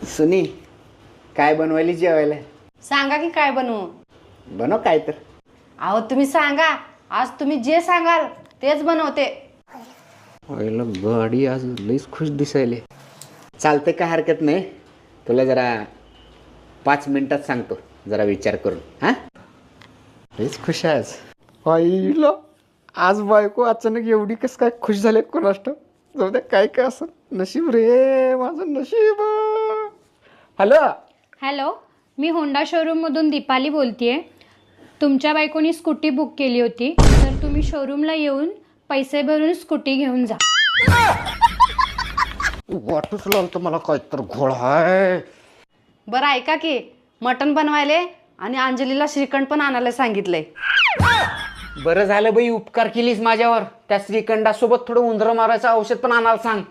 सुनी, काय बनवायली जेवायला? सांगा की काय बनवू? बनव काय तर. अहो तुम्ही सांगा, आज तुम्ही जे सांगाल तेच बनवते. पहिला गाडी आज लईच खुश दिसायले. चालते, काय हरकत नाही. तुला जरा 5 मिनिटात सांगतो, जरा विचार करून. हां, लईच खुश आहे आज. आईला आज बायको अचानक एवढी कस काय खुश झाले कोणाष्ट. जाऊ द्या, काय काय असं नशीब रे, माझं नशीब. हॅलो. हॅलो, मी होंडा शोरूममधून दीपाली बोलतेय. तुमच्या बायकोनी स्कूटी बुक केली होती, तर तुम्ही शोरूमला येऊन पैसे भरून स्कूटी घेऊन जा. वाटूच लागलं मला काय तर घोळ आहे. बरं ऐका की, मटण बनवायले आणि अंजलीला श्रीखंड पण आणायला सांगितलंय. बरं झालं बाई, उपकार केलीस माझ्यावर. त्या श्रीखंडासोबत थोडं उंदरं मारायचं औषध पण आणायला सांग.